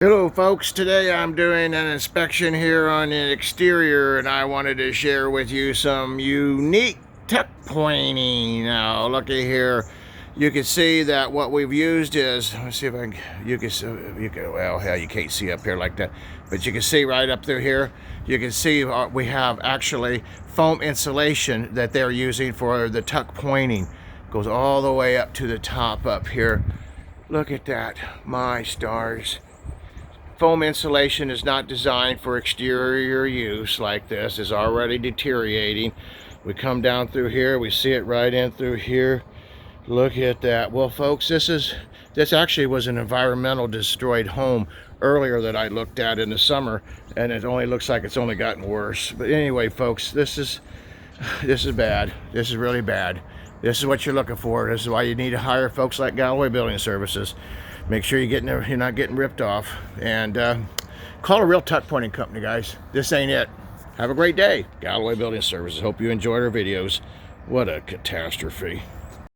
Hello folks, today I'm doing an inspection here on the exterior and I wanted to share with you some unique tuck pointing. Now looky here, you can see that what we've used is, let's see if I can, well hell, you can't see up here like that, but you can see right up through here, you can see we have actually foam insulation that they're using for the tuck pointing. Goes all the way up to the top up here. Look at that, my stars. Foam insulation is not designed for exterior use like this. It's already deteriorating. We come down through here, we see it right in through here. Look at that. Well folks, this actually was an environmental destroyed home earlier that I looked at in the summer, and it only looks like it's only gotten worse. But anyway folks, this is bad. This is really bad. This is what you're looking for. This is why you need to hire folks like Galloway Building Services. Make sure you're not getting ripped off, and call a real tuck pointing company, guys. This ain't it. Have a great day. Galloway Building Services. Hope you enjoyed our videos. What a catastrophe.